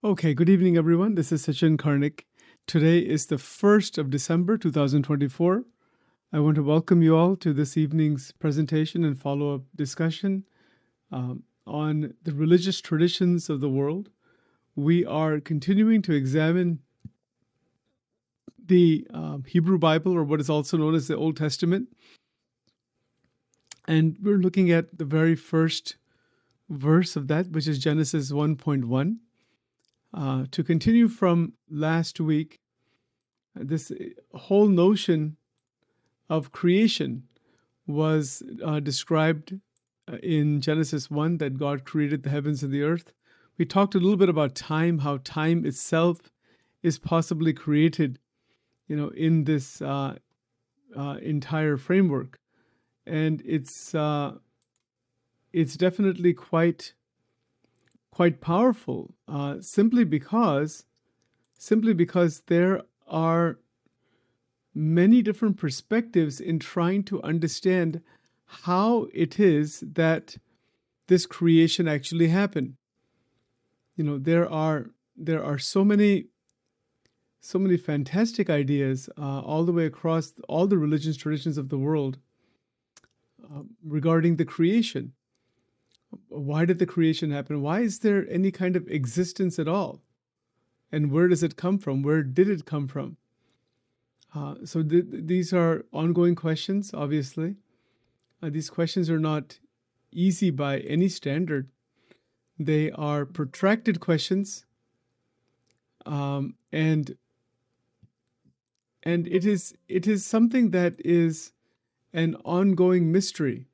Okay, good evening, everyone. This is Sachin Karnik. Today is the 1st of December, 2024. I want to welcome you all to this evening's presentation and follow-up discussion on the religious traditions of the world. We are continuing to examine the Hebrew Bible, or what is also known as the Old Testament. And we're looking at the very first verse of that, which is Genesis 1.1. To continue from last week, this whole notion of creation was described in Genesis 1, that God created the heavens and the earth. We talked a little bit about time, how time itself is possibly created, in this entire framework. And it's definitely quite powerful, simply because there are many different perspectives in trying to understand how it is that this creation actually happened. There are so many fantastic ideas all the way across all the religious traditions of the world regarding the creation. Why did the creation happen? Why is there any kind of existence at all? And where does it come from? Where did it come from? So these are ongoing questions, obviously. These questions are not easy by any standard. They are protracted questions. And it is something that is an ongoing mystery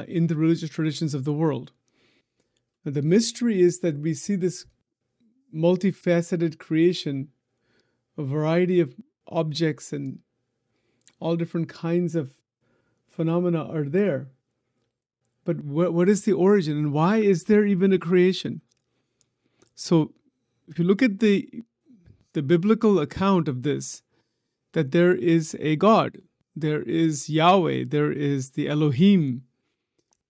in the religious traditions of the world. The mystery is that we see this multifaceted creation, a variety of objects and all different kinds of phenomena are there. But what is the origin, and why is there even a creation? So if you look at the biblical account of this, that there is a God, there is Yahweh, there is the Elohim,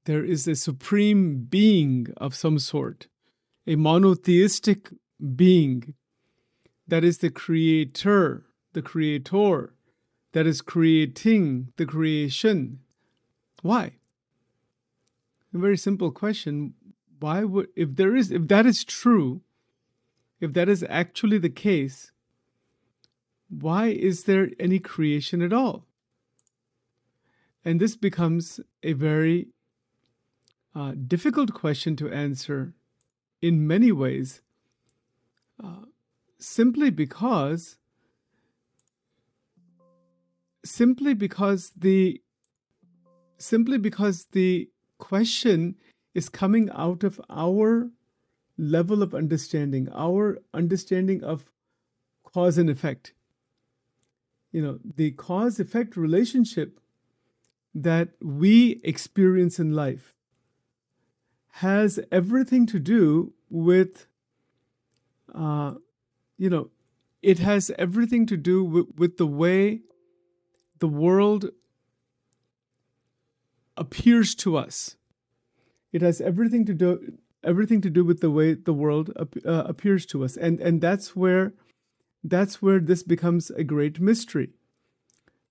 there is a supreme being of some sort, a monotheistic being that is the creator, that is creating the creation. Why? A very simple question. Why would, if that is true, if that is actually the case, why is there any creation at all? And this becomes a very difficult question to answer in many ways, simply because the question is coming out of our level of understanding, our understanding of cause and effect. The cause-effect relationship that we experience in life has everything to do with, it has everything to do with the way the world appears to us. It has everything to do with the way the world appears to us, and that's where this becomes a great mystery.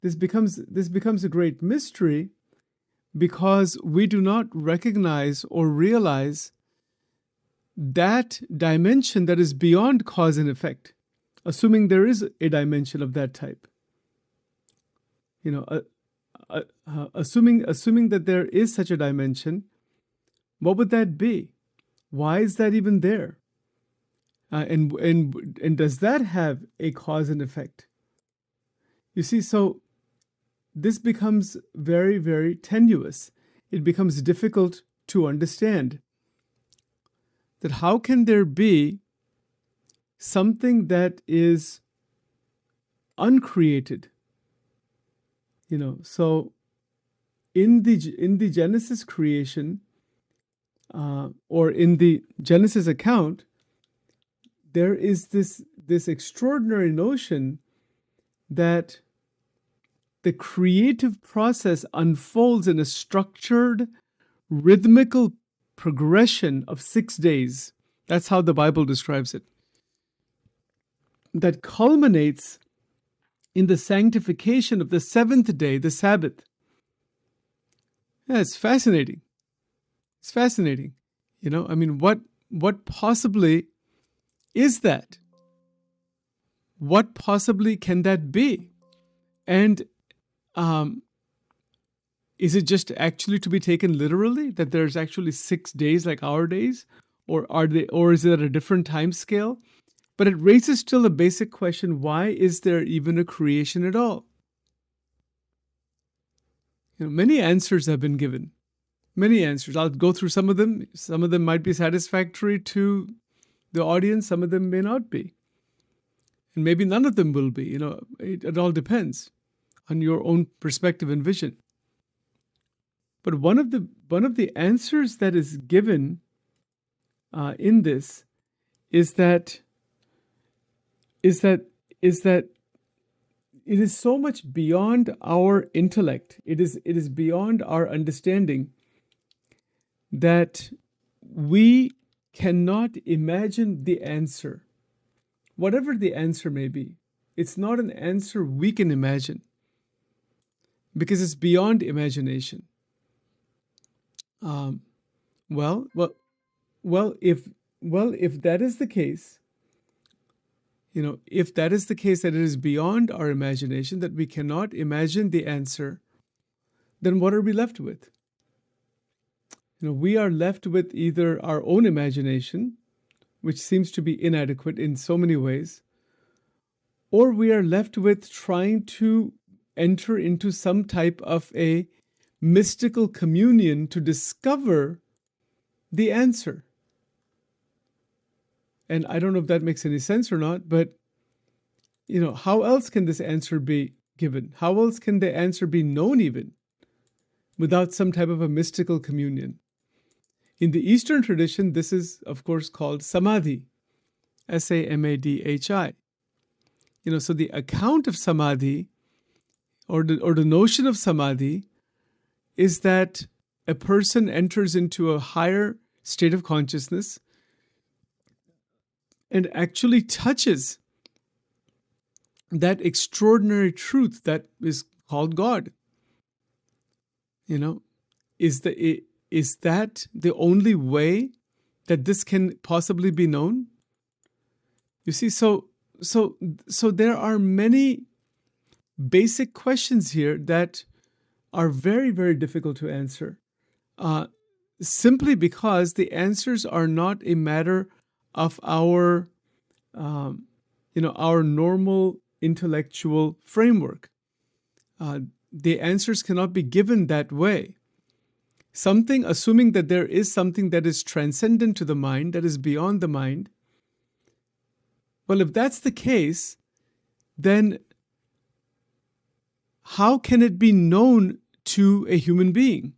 This becomes a great mystery because we do not recognize or realize that dimension that is beyond cause and effect, assuming there is a dimension of that type. Assuming that there is such a dimension, what would that be? Why is that even there? And does that have a cause and effect? You see, so this becomes very, very tenuous. It becomes difficult to understand that how can there be something that is uncreated? So in the Genesis creation, or in the Genesis account, there is this extraordinary notion that the creative process unfolds in a structured, rhythmical progression of 6 days. That's how the Bible describes it. that culminates in the sanctification of the seventh day, the Sabbath. Yeah, it's fascinating. It's fascinating. I mean, what possibly is that? What possibly can that be? And is it just actually to be taken literally, that there's actually 6 days like our days? Or is it at a different time scale? But it raises still a basic question: why is there even a creation at all? Many answers have been given. Many answers. I'll go through some of them. Some of them might be satisfactory to the audience. Some of them may not be. And maybe none of them will be. It all depends on your own perspective and vision. But one of the answers that is given in this is that it is so much beyond our intellect. It is beyond our understanding that we cannot imagine the answer. Whatever the answer may be, it's not an answer we can imagine, because it's beyond imagination. If that is the case, if that is the case, that it is beyond our imagination, that we cannot imagine the answer, then what are we left with? We are left with either our own imagination, which seems to be inadequate in so many ways, or we are left with trying to enter into some type of a mystical communion to discover the answer. And I don't know if that makes any sense or not, but how else can this answer be given? How else can the answer be known even without some type of a mystical communion? In the Eastern tradition, this is, of course, called samadhi, samadhi. So the account of samadhi, or the notion of samadhi, is that a person enters into a higher state of consciousness and actually touches that extraordinary truth that is called God. Is that the only way that this can possibly be known? You see, so there are many basic questions here that are very, very difficult to answer, simply because the answers are not a matter of our normal intellectual framework. The answers cannot be given that way. Assuming that there is something that is transcendent to the mind, that is beyond the mind. Well, if that's the case, then how can it be known to a human being?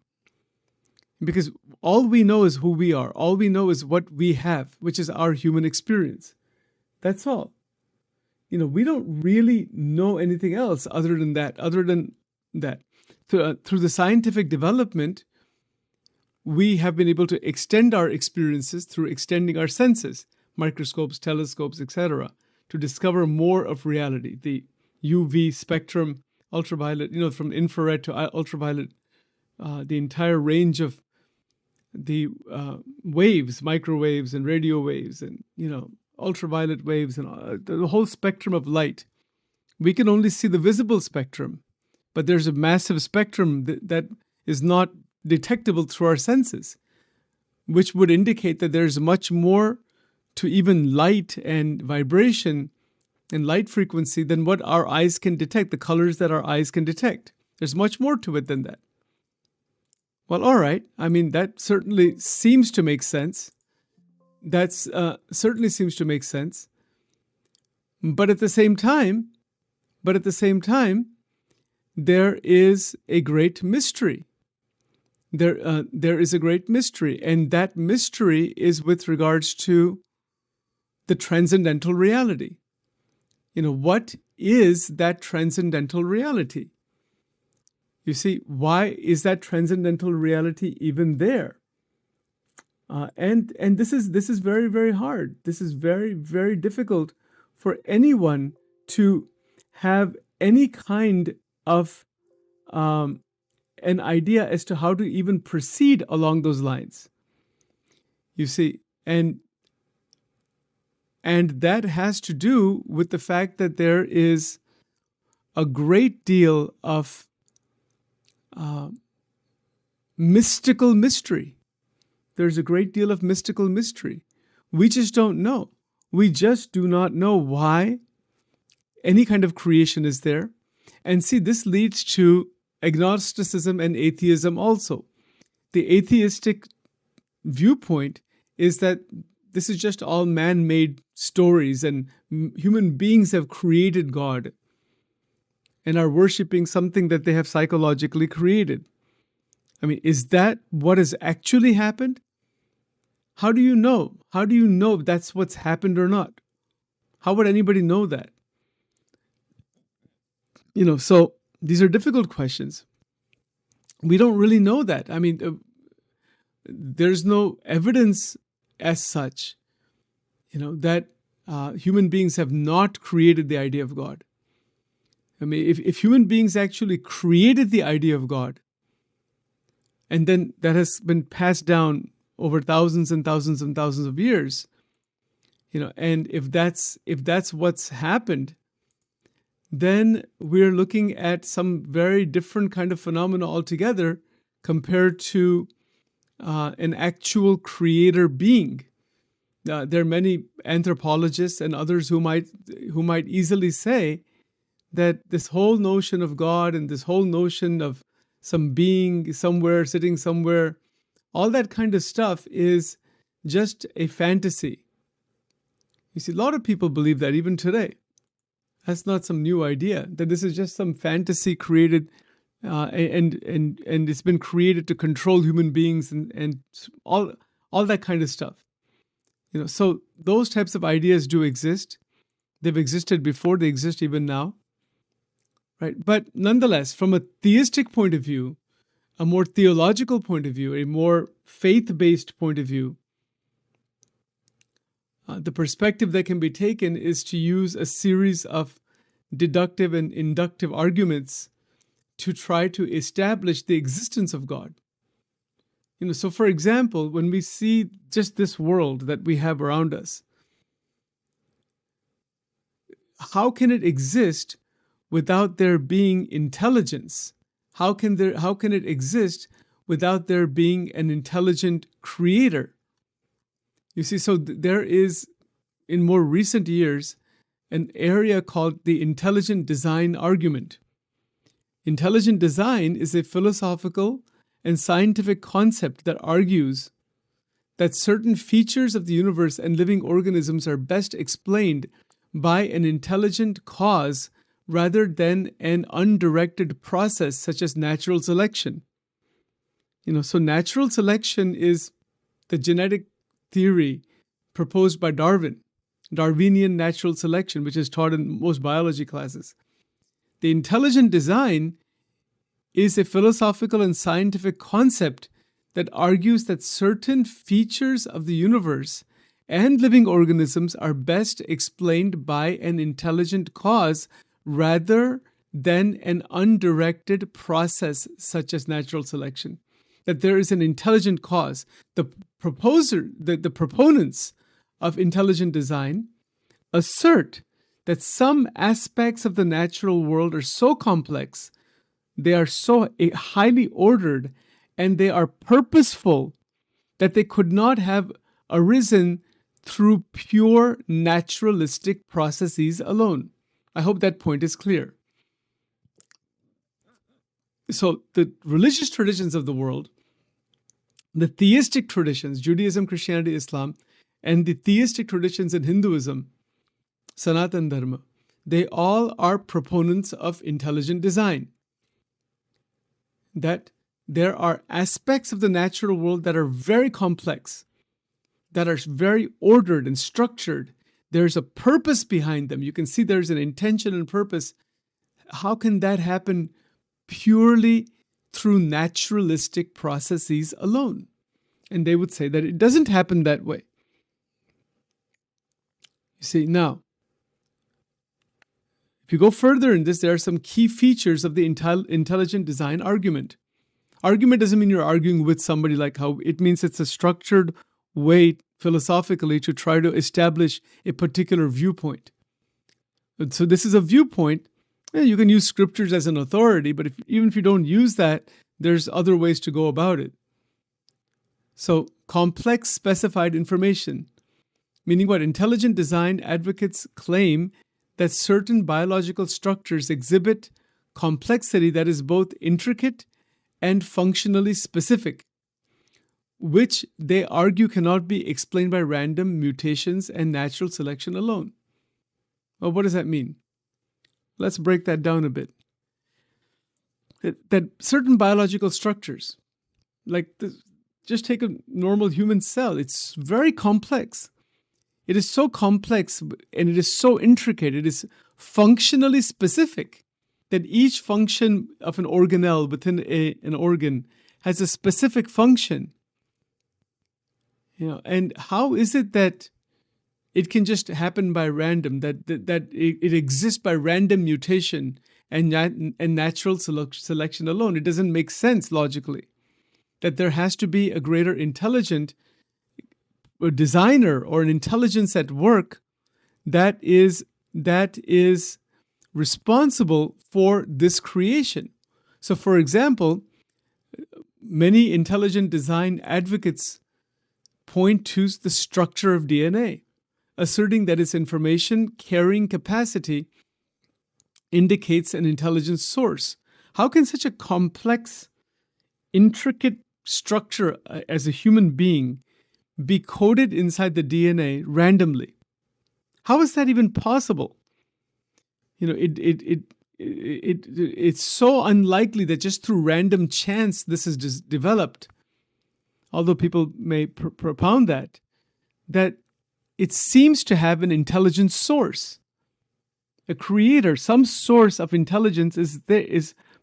Because all we know is who we are. All we know is what we have, which is our human experience. That's all. We don't really know anything else other than that. Through the scientific development, we have been able to extend our experiences through extending our senses, microscopes, telescopes, etc., to discover more of reality. The UV spectrum, ultraviolet, from infrared to ultraviolet, the entire range of the waves, microwaves and radio waves and, ultraviolet waves and the whole spectrum of light. We can only see the visible spectrum, but there's a massive spectrum that is not detectable through our senses, which would indicate that there's much more to even light and vibration and light frequency than what our eyes can detect, the colors that our eyes can detect. There's much more to it than that. Well, all right. I mean, that certainly seems to make sense. That's certainly seems to make sense. But at the same time, there is a great mystery. There is a great mystery, and that mystery is with regards to the transcendental reality. What is that transcendental reality? You see, why is that transcendental reality even there? And this is very, very hard. This is very, very difficult for anyone to have any kind of an idea as to how to even proceed along those lines. You see, and that has to do with the fact that there is a great deal of mystical mystery. There's a great deal of mystical mystery. We just don't know. We just do not know why any kind of creation is there. And see, this leads to agnosticism and atheism also. The atheistic viewpoint is that this is just all man-made stories and human beings have created God and are worshiping something that they have psychologically created. I mean, is that what has actually happened? How do you know? How do you know if that's what's happened or not? How would anybody know that? So these are difficult questions. We don't really know that. I mean, there's no evidence as such, that human beings have not created the idea of God. I mean, if human beings actually created the idea of God, and then that has been passed down over thousands and thousands and thousands of years, and if that's what's happened, then we're looking at some very different kind of phenomena altogether compared to an actual creator being. There are many anthropologists and others who might easily say that this whole notion of God and this whole notion of some being somewhere, sitting somewhere, all that kind of stuff is just a fantasy. You see, a lot of people believe that even today. That's not some new idea, that this is just some fantasy created and it's been created to control human beings and all that kind of stuff. So those types of ideas do exist. They've existed before, they exist even now. Right? But nonetheless, from a theistic point of view, a more theological point of view, a more faith-based point of view, the perspective that can be taken is to use a series of deductive and inductive arguments to try to establish the existence of God. So for example, when we see just this world that we have around us, how can it exist without there being intelligence? How can it exist without there being an intelligent creator? You see, so there is, in more recent years, an area called the intelligent design argument. Intelligent design is a philosophical and scientific concept that argues that certain features of the universe and living organisms are best explained by an intelligent cause rather than an undirected process such as natural selection. So natural selection is the genetic theory proposed by Darwin, Darwinian natural selection, which is taught in most biology classes. The intelligent design is a philosophical and scientific concept that argues that certain features of the universe and living organisms are best explained by an intelligent cause rather than an undirected process such as natural selection. That there is an intelligent cause. The proponents of intelligent design assert that some aspects of the natural world are so complex, they are so highly ordered, and they are purposeful that they could not have arisen through pure naturalistic processes alone. I hope that point is clear. So the religious traditions of the world, the theistic traditions, Judaism, Christianity, Islam, and the theistic traditions in Hinduism, Sanatan Dharma, they all are proponents of intelligent design. That there are aspects of the natural world that are very complex, that are very ordered and structured. There's a purpose behind them. You can see there's an intention and purpose. How can that happen purely through naturalistic processes alone? And they would say that it doesn't happen that way. You see, now, If you go further in this, there are some key features of the intelligent design argument. Argument doesn't mean you're arguing with somebody, like how it means it's a structured way philosophically to try to establish a particular viewpoint. So this is a viewpoint. You can use scriptures as an authority, but even if you don't use that, there's other ways to go about it. So complex specified information, meaning what? Intelligent design advocates claim that certain biological structures exhibit complexity that is both intricate and functionally specific, which they argue cannot be explained by random mutations and natural selection alone. Well, what does that mean? Let's break that down a bit. That certain biological structures, just take a normal human cell, it's very complex. It is so complex and it is so intricate, it is functionally specific, that each function of an organelle within an organ has a specific function. And how is it that it can just happen by random, that it exists by random mutation and natural selection alone? It doesn't make sense logically. That there has to be a greater intelligent designer or an intelligence at work that is responsible for this creation. So, for example, many intelligent design advocates point to the structure of DNA, asserting that its information carrying capacity indicates an intelligent source. How can such a complex, intricate structure as a human being be coded inside the DNA randomly? How is that even possible? It's so unlikely that just through random chance this is just developed, although people may propound that it seems to have an intelligent source, a creator, some source of intelligence is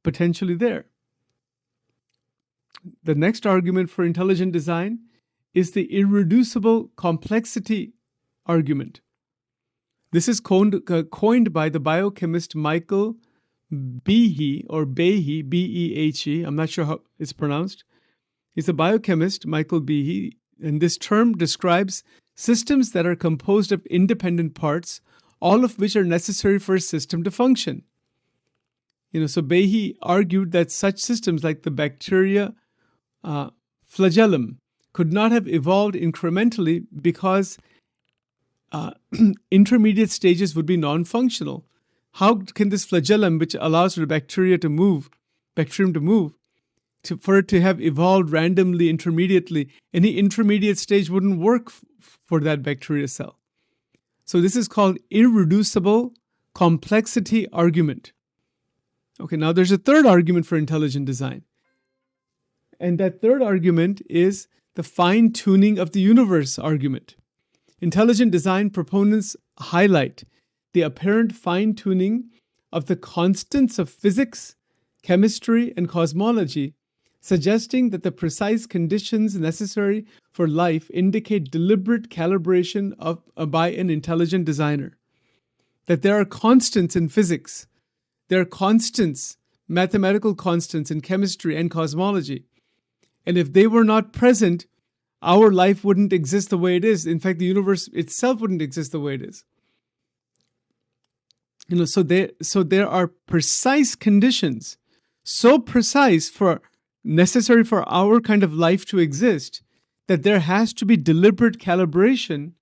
potentially there. The next argument for intelligent design is the irreducible complexity argument. This is coined by the biochemist Michael Behe, or Behe, B-E-H-E. I'm not sure how it's pronounced. He's a biochemist, Michael Behe, and this term describes systems that are composed of independent parts, all of which are necessary for a system to function. So Behe argued that such systems like the bacteria flagellum could not have evolved incrementally because intermediate stages would be non-functional. How can this flagellum, which allows for the bacterium to move, for it to have evolved randomly, intermediately, any intermediate stage wouldn't work for that bacteria cell. So this is called irreducible complexity argument. Okay, now there's a third argument for intelligent design. And that third argument is the fine-tuning of the universe argument. Intelligent design proponents highlight the apparent fine-tuning of the constants of physics, chemistry, and cosmology, suggesting that the precise conditions necessary for life indicate deliberate calibration by an intelligent designer. That there are constants in physics, there are constants, mathematical constants in chemistry and cosmology. And if they were not present, our life wouldn't exist the way it is. In fact, the universe itself wouldn't exist the way it is. So there are precise conditions, so precise necessary for our kind of life to exist, that there has to be deliberate calibration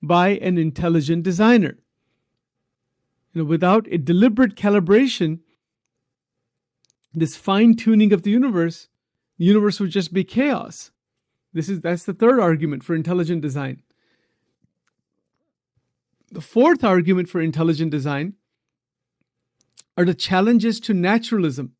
by an intelligent designer. Without a deliberate calibration, this fine-tuning of the universe would just be chaos. That's the third argument for intelligent design. The fourth argument for intelligent design are the challenges to naturalism.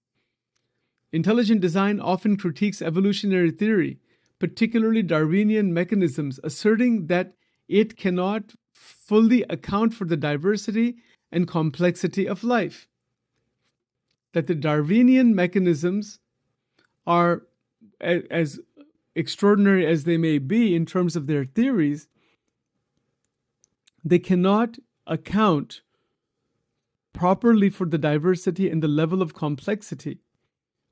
Intelligent design often critiques evolutionary theory, particularly Darwinian mechanisms, asserting that it cannot fully account for the diversity and complexity of life. That the Darwinian mechanisms are, as extraordinary as they may be in terms of their theories, they cannot account properly for the diversity and the level of complexity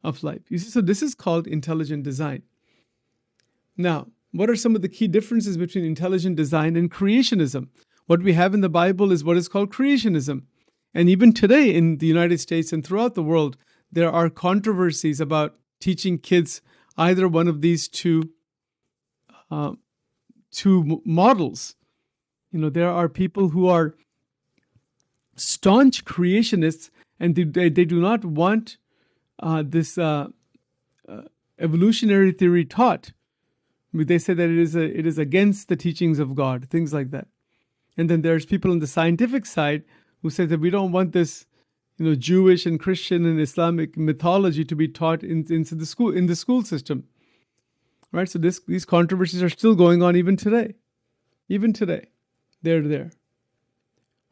of life. You see, so this is called intelligent design. Now, what are some of the key differences between intelligent design and creationism? What we have in the Bible is what is called creationism. And even today in the United States and throughout the world, there are controversies about teaching kids either one of these two models. There are people who are staunch creationists, and they do not want this evolutionary theory taught. They say that it is against the teachings of God, things like that. And then there's people on the scientific side who say that we don't want this, Jewish and Christian and Islamic mythology to be taught in the school system, right? So these controversies are still going on even today. Even today, they're there,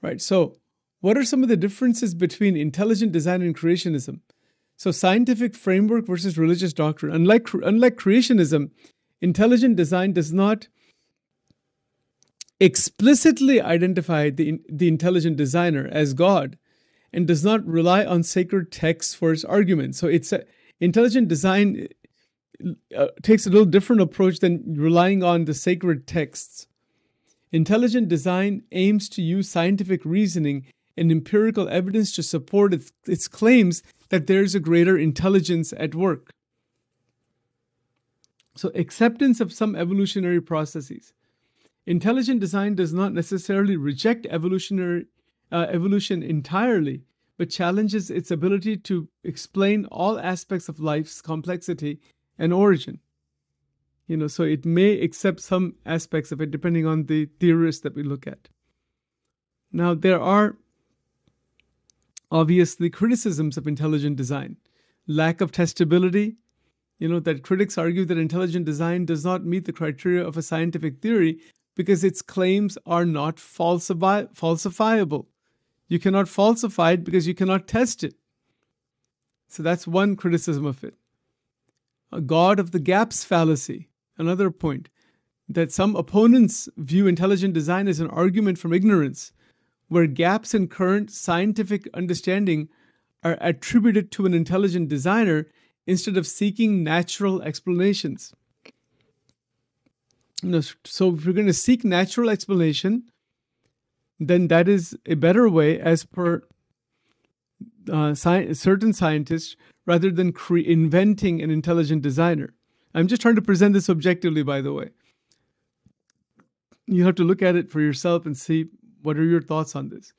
right? So, what are some of the differences between intelligent design and creationism? So, scientific framework versus religious doctrine. Unlike creationism, intelligent design does not explicitly identify the intelligent designer as God, and does not rely on sacred texts for its argument. So intelligent design takes a little different approach than relying on the sacred texts. Intelligent design aims to use scientific reasoning and empirical evidence to support its claims that there is a greater intelligence at work. So acceptance of some evolutionary processes. Intelligent design does not necessarily reject evolution entirely, but challenges its ability to explain all aspects of life's complexity and origin. So it may accept some aspects of it depending on the theorists that we look at. Now, there are obviously criticisms of intelligent design. Lack of testability, that critics argue that intelligent design does not meet the criteria of a scientific theory because its claims are not falsifiable. You cannot falsify it because you cannot test it. So that's one criticism of it. A God of the gaps fallacy, another point, that some opponents view intelligent design as an argument from ignorance, where gaps in current scientific understanding are attributed to an intelligent designer instead of seeking natural explanations. So if we're going to seek natural explanation, then that is a better way, as per certain scientists, rather than inventing an intelligent designer. I'm just trying to present this objectively, by the way. You have to look at it for yourself and see what are your thoughts on this.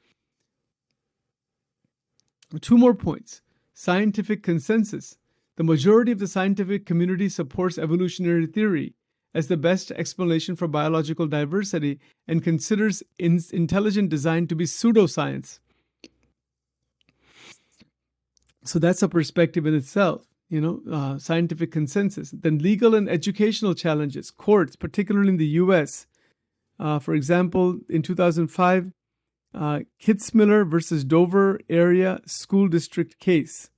2 more points. Scientific consensus. The majority of the scientific community supports evolutionary theory as the best explanation for biological diversity and considers intelligent design to be pseudoscience. So that's a perspective in itself, scientific consensus. Then legal and educational challenges. Courts, particularly in the U.S., for example, in 2005, Kitzmiller versus Dover Area School District case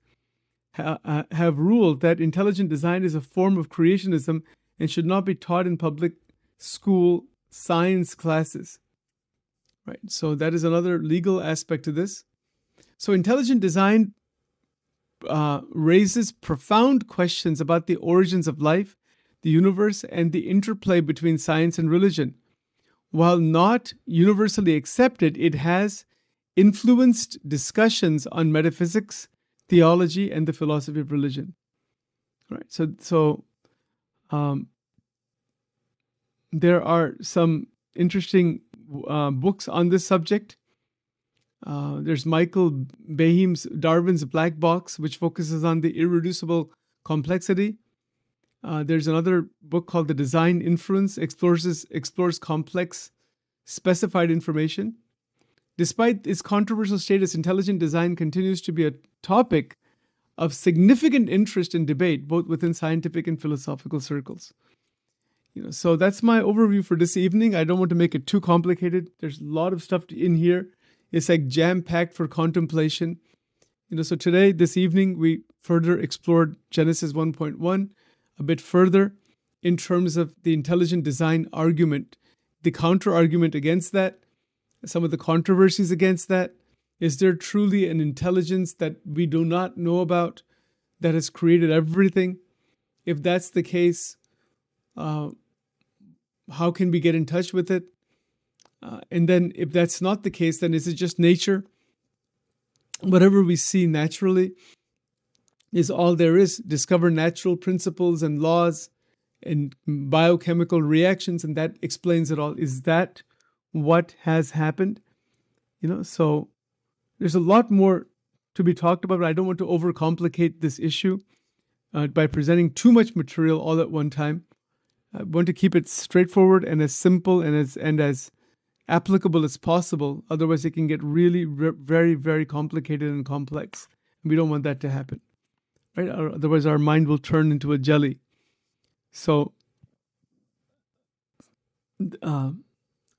have ruled that intelligent design is a form of creationism and should not be taught in public school science classes. Right. So that is another legal aspect to this. So intelligent design raises profound questions about the origins of life, the universe, and the interplay between science and religion. While not universally accepted, it has influenced discussions on metaphysics, theology, and the philosophy of religion. Right. So there are some interesting books on this subject. There's Michael Beheim's Darwin's Black Box, which focuses on the irreducible complexity. There's another book called The Design Inference, explores complex specified information. Despite its controversial status, intelligent design continues to be a topic of significant interest and debate, both within scientific and philosophical circles. So that's my overview for this evening. I don't want to make it too complicated. There's a lot of stuff in here. It's like jam-packed for contemplation. So today, this evening, we further explored Genesis 1.1 a bit further in terms of the intelligent design argument, the counter-argument against that, some of the controversies against that, Is there truly an intelligence that we do not know about that has created everything? If that's the case, how can we get in touch with it? And then if that's not the case, then is it just nature? Whatever we see naturally is all there is. Discover natural principles and laws and biochemical reactions, and that explains it all. Is that what has happened? So there's a lot more to be talked about, but I don't want to overcomplicate this issue by presenting too much material all at one time. I want to keep it straightforward and as simple and as applicable as possible. Otherwise, it can get really very, very complicated and complex. And we don't want that to happen, right? Otherwise, our mind will turn into a jelly. So I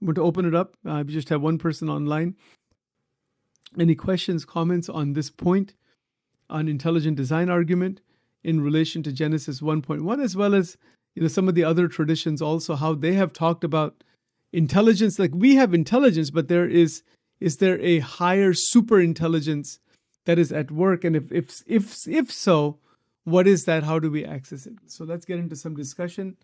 want to open it up. We just have one person online. Any questions, comments on this point on intelligent design argument in relation to Genesis 1.1, as well as some of the other traditions also, how they have talked about intelligence? Like we have intelligence, but is there a higher super intelligence that is at work? And if so, what is that? How do we access it? So let's get into some discussion.